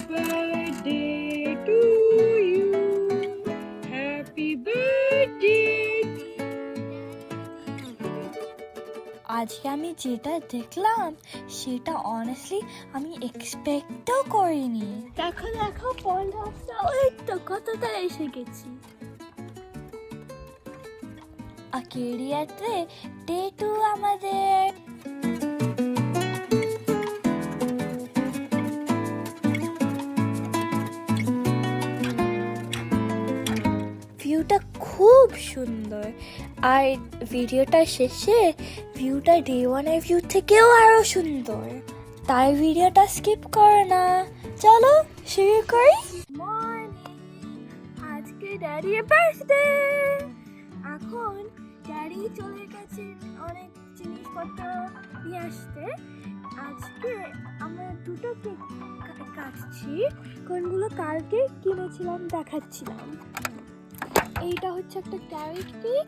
birthday to you. Happy birthday. আজকে আমি যেটা দেখলাম সেটা অনেস্টলি আমি এক্সপেক্টও করিনি। দেখো দেখো পয়েন্ট হাউসটা ওই তো কতটা এসে গেছি। আকেরিয়াতে ডে 2 আমাদের। ভিউটা খুব সুন্দর, আর ভিডিওটা শেষে ভিউটা ডে 1-এর ভিউ থেকেও আরো সুন্দর। তাই ভিডিওটা স্কিপ করো না, চলো শুরু করি। মর্নিং, আজকে ড্যাডির বার্থডে। এখন ড্যাডি চলে গেছে অনেক জিনিসপত্র নিয়ে আসতে। আজকে আমরা দুটো কেক কাটছি, কোনগুলো কালকে কিনেছিলাম দেখাচ্ছিলাম। এইটা হচ্ছে একটা ক্যারেট কেক,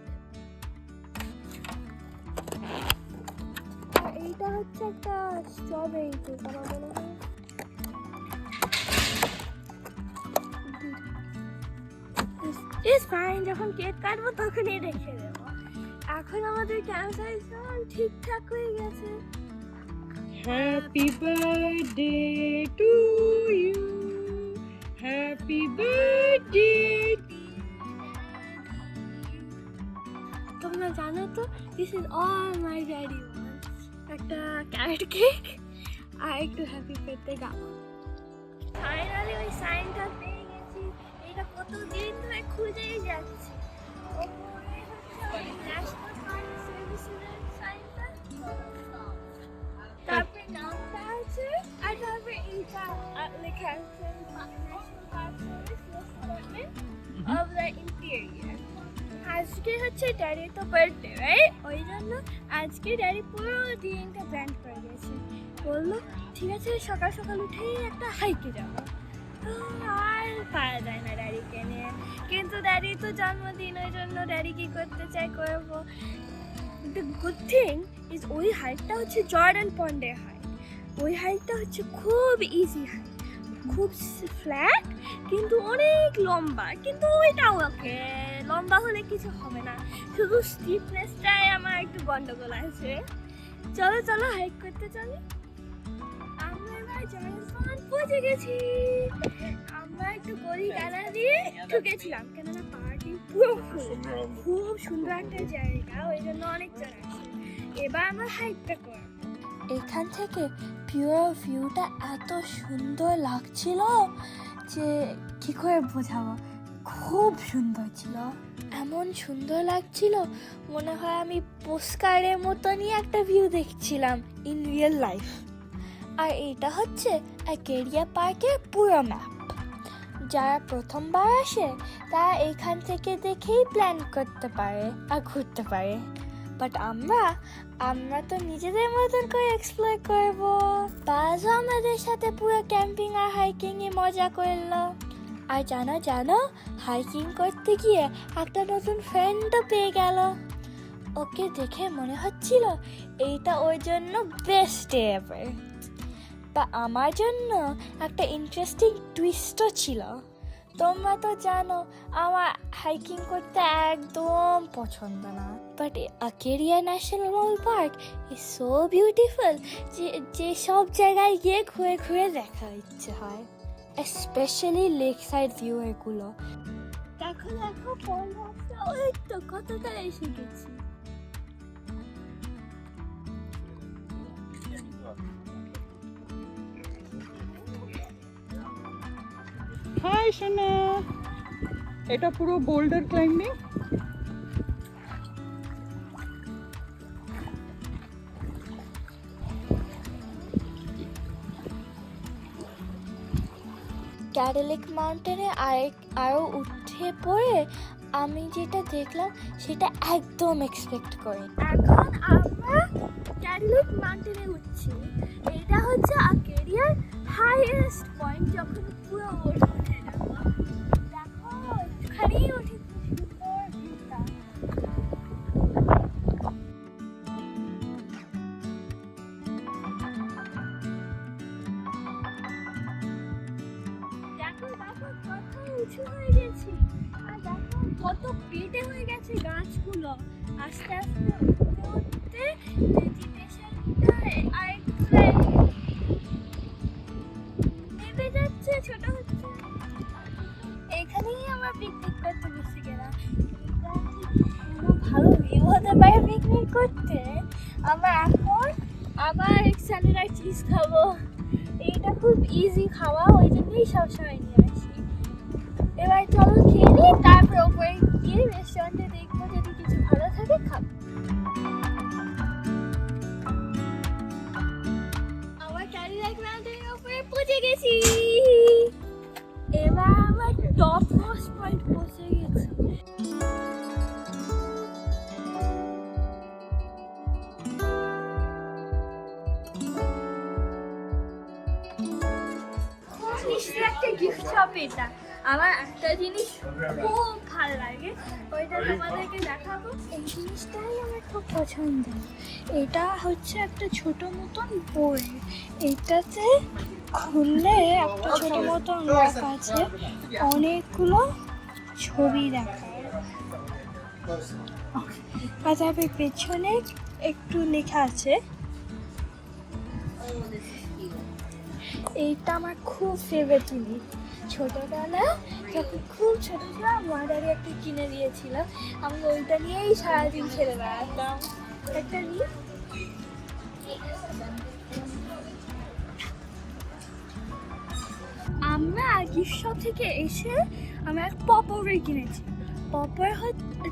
আর এইটা হচ্ছে একটা স্ট্রবেরি কেক। আমার মনে হয় ইস ফাইন, যখন কেক কাটবো তখনই রেখে দেবো। এখন আমাদের ক্যাম্পসাইজন ঠিকঠাক হয়ে গেছে। Happy birthday to you. Happy birthday. তোমরা জানো তো, this is all my daddy wants. একটা ক্যারেট কেক আর একটু হ্যাপি বার্থডে গান। ফাইনালি ওই সাইনটা পেয়ে গেছি। এটা কতদিন ধরে খুঁজেই যাচ্ছি। ওপরে হচ্ছে ওই ন্যাশনাল পার্ক সার্ভিসের সাইনটা, তারপরে নামটা আছে, আর তারপরে এইটা লেখা আছে national park service department of the interior. আজকে হচ্ছে ড্যাডির তো বার্থডে, রাইট? ওই জন্য আজকে ড্যাডি পুরো দিনটা প্ল্যান করে গেছে। বললো ঠিক আছে সকাল সকাল উঠেই একটা হাইকে যাবো। আর পারা যায় না ড্যাডিকে নিয়ে, কিন্তু ড্যাডি তো জন্মদিন, ওই জন্য ড্যাডি কি করতে চাই করবো। দ্য গুড থিং ইজ ওই হাইটটা হচ্ছে জর্ডান পন্ডের হাইট। ওই হাইটটা হচ্ছে খুব ইজি হাইট, খুব ফ্ল্যাট কিন্তু অনেক লম্বা। কিন্তু ওইটাও ওকে, লম্বা হলে কিছু হবে না, শুধু স্টিফনেসটাই আমার একটু গন্ডগোল আছে। চলো চলো হাইক করতে চলি। আমরা এবার জয়সন পৌঁছে গেছি। আমরা একটু গলি গালা দিয়ে ঢুকেছিলাম, কেননা পার্টি পুরো খুব সুন্দর একটা জায়গা, ওই জন্য অনেকজন আছে। এবার আমরা হাইকটা করব। এখান থেকে পিওর ভিউটা এত সুন্দর লাগছিল যে কি করে বোঝাবো, খুব সুন্দর ছিল। এমন সুন্দর লাগছিল মনে হয় আমি পোস্টকার্ডের মতনই একটা ভিউ দেখছিলাম ইন রিয়েল লাইফ। আর এটা হচ্ছে অ্যাকেরিয়া পার্কের পুরো ম্যাপ। যারা প্রথমবার আসে তারা এখান থেকে দেখেই প্ল্যান করতে পারে আর ঘুরতে পারে। বাট আমরা তো নিজেদের মতন করে এক্সপ্লোর করবো। বাজও আমাদের সাথে পুরো ক্যাম্পিং আর হাইকিং এ মজা করলো। আর জানো হাইকিং করতে গিয়ে একটা নতুন ফ্রেন্ডও পেয়ে গেল। ওকে দেখে মনে হচ্ছিল এইটা ওর জন্য বেস্ট ডে এভার। বা আমার জন্য একটা ইন্টারেস্টিং টুইস্টও ছিল। তোমরা তো জানো আমার হাইকিং করতে একদম পছন্দ না, বাট আকেরিয়া national park is so beautiful যে সব জায়গায় গিয়ে ঘুরে ঘুরে দেখার ইচ্ছে হয়, স্পেশালি লেক সাইড ভিউ এগুলো। দেখো দেখো পয়েন্ট হাউসটা ওই তো কতটা এসে গেছি। হাই সোনা, এটা পুরো বোল্ডার ক্লাইম্বিং। ক্যাডেলিক মাউন্টেনে আরও উঠে পড়ে আমি যেটা দেখলাম সেটা একদম এক্সপেক্ট করি। এখন আমরা ক্যাডেলিক মাউন্টেনে উঠছি। এটা হচ্ছে আকেরিয়ার হাইয়েস্ট পয়েন্ট। যখন পুরো উঠে যাবো, দেখো এখানেই উঠে সুন্দর ভিউটা। উঁচু হয়ে গেছি। আর দেখো কত পেটে হয়ে গেছে গাছগুলো। আস্তে আস্তে উঠতে উঠতে ভেজিটেশনটা আরেকটু নেমে যাচ্ছে, ছোট হচ্ছে। এখানেই আমরা পিকনিক করতে বসে গেলাম। ভালো ভিউ হতে পারে পিকনিক করতে। আমরা এখন আবার স্যালাড আর চিজ খাবো। এইটা খুব ইজি খাওয়া, ওই জন্যই সবসময় নিয়ে আসি। এবার চলো খেয়ে নিই, তারপর ওপরে গিয়ে রেস্টুরেন্টে দেখবো যদি কিছু ভালো থাকে খাবো। আমার ক্যারিয়ার গ্রাউন্ডের ওপরে পৌঁছে গেছি। এবার আমার টপ মোস্ট পয়েন্ট পৌঁছে গেছি। একটা গিফট শপ এটা। আমার একটা জিনিস খুব ভালো লাগে, ওইটা তোমাদেরকে দেখাবো। এই জিনিসটাই আমার খুব পছন্দ। এটা হচ্ছে একটা ছোট মতন বই। এটাতে খুললে একটা ছোট মতন রাখা আছে, অনেকগুলো ছবি দেখা। আর তারপরে পেছনে একটু লেখা আছে। এইটা আমার খুব ফেভারিট জিনিস। ছোটবেলা যখন খুব ছোট ছিলাম, মা দাদি একটা কিনে দিয়েছিল, আমি ওইটা নিয়েই সারাদিন খেলে বেড়াতাম। একটা নিয়ে আমরা গিফট শপ থেকে এসে আমরা এক পপওভার কিনেছি।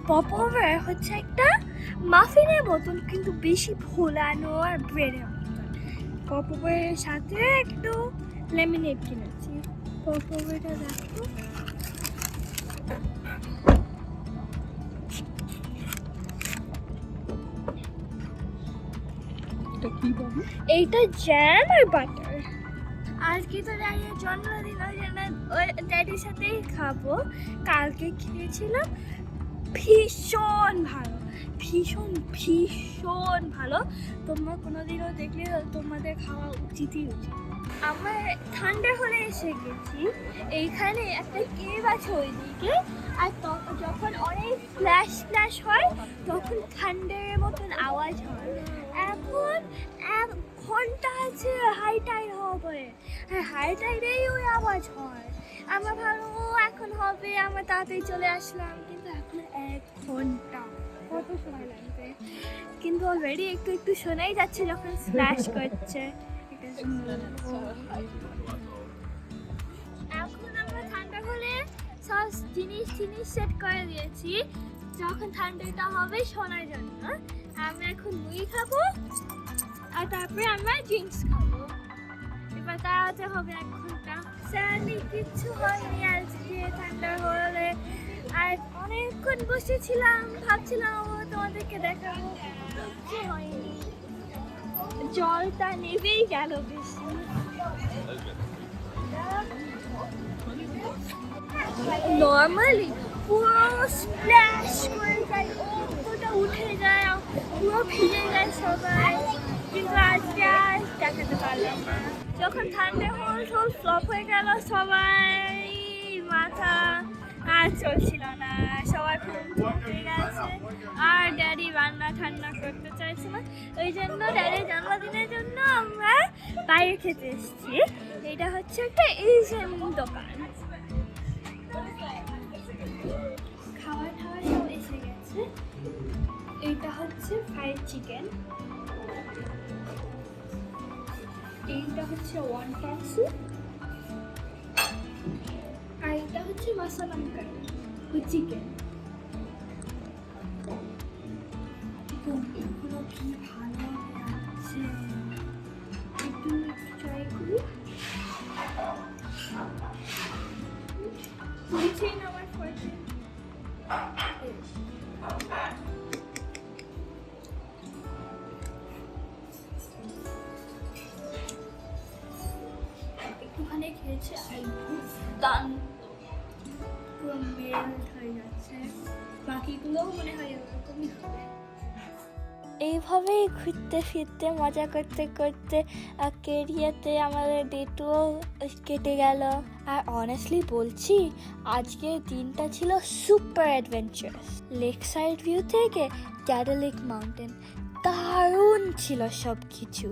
পপওভার হচ্ছে একটা মাফিনের মতন, কিন্তু বেশি ফোলানো আর ব্রেডের মতন। পপওভারের সাথে একটু লেমনেড কিনেছি। পপওভারটা দেখো, এটা কি বাবু? এইটা জ্যাম আর বাটার। আজকে তো ড্যাডির জন্মদিন, ওই জন্য ড্যাডির সাথেই খাবো। কালকে খেয়েছিলাম, ভীষণ ভালো, ভীষণ ভীষণ ভালো। তোমরা কোনোদিনও দেখলে তোমাদের খাওয়া উচিতই উচিত। আমরা ঠান্ডা হলে এসে গেছি। এইখানে একটা কেভ আছে ওইদিকে, আর যখন অনেক ফ্ল্যাশ ফ্ল্যাশ হয় তখন ঠান্ডার মতন আওয়াজ হয়। এখন 1 ঘন্টা আছে হাই টাইড হবে, আর হাই টাইডেই ওই আওয়াজ হয়। আমরা ভালো এখন হবে, আমরা তাড়াতাড়ি চলে আসলাম, কিন্তু এখন 1 ঘন্টা, কত সময় লাগবে। কিন্তু অলরেডি একটু একটু শোনাই যাচ্ছে যখন স্প্ল্যাশ করছে। এখন আমরা ঠান্ডা হলে সব জিনিস সেট করে দিয়েছি, যখন ঠান্ডাটা হবে শোনার জন্য। আমরা এখন মুড়ি খাবো, আর তারপরে আমরা ড্রিঙ্কস খাবো। এবার দাঁড়াতে হবে 1 ঘন্টা। স্যারলি কিচ্ছু হয়নি আজকে ঠান্ডা হলে। আর অনেকক্ষণ বসেছিলাম, ভাবছিলাম তোমাদেরকে দেখাবো, কিচ্ছু হয়নি। জলটা নেবেই গেল বেশি। নর্মালি পুরো স্প্ল্যাশ করে যায়, ওটা উঠে যায়, পুরো ভিজে যায় সবাই, কিন্তু আজকে আর দেখাতে পারলাম না। যখন ঠান্ডা হল সব ফ্লপ হয়ে গেল, সবাই মাথা আর চলছিল না, সবার ঘুম হয়ে গেছে। আর ড্যাডি রান্না ঠান্ডা করতে চাইছিল, ওই জন্য ড্যাডির জন্মদিনের জন্য আমরা বাইরে খেতে এসেছি। এটা হচ্ছে একটা এশিয়ান দোকান। খাবার টাবার সব এসে গেছে। এইটা হচ্ছে ফ্রাইড চিকেন, এইটা হচ্ছে ওয়ান্টন স্যুপ, আর এটা হচ্ছে মাসালাম কারি উইথ চিকেন। এগুলো কি ভালো লাগছে, একটু ট্রাই করি। নিচেই নামার পরে একটুখানি খেয়েছে, দুর্দান্ত, পুরো মেল্ট হয়ে যাচ্ছে। বাকিগুলোও মনে হয় এরকমই হবে। এইভাবেই ঘুরতে ফিরতে মজা করতে করতে কেরিয়াতে আমাদের ডে 2 কেটে গেল। আর অনেস্টলি বলছি, আজকের দিনটা ছিল super adventurous. Lake side view থেকে ক্যাডেলিক মাউন্টেন, দারুণ ছিল সব কিছু।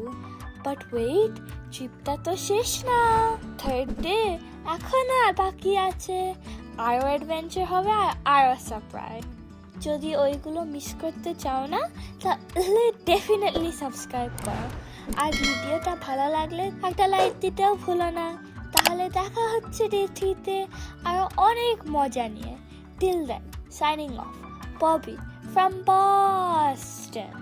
বাট ওয়েট, ট্রিপটা তো শেষ না। থার্ড ডে এখন আর বাকি আছে, আরও অ্যাডভেঞ্চার হবে আর আরও সারপ্রাইজ। যদি ওইগুলো মিস করতে চাও না তাহলে ডেফিনেটলি সাবস্ক্রাইব করো, আর ভিডিওটা ভালো লাগলে একটা লাইক দিতেও ভুলো না। তাহলে দেখা হচ্ছে ডে 3-তে আরও অনেক মজা নিয়ে। Till then, signing off, Bobby from Boston.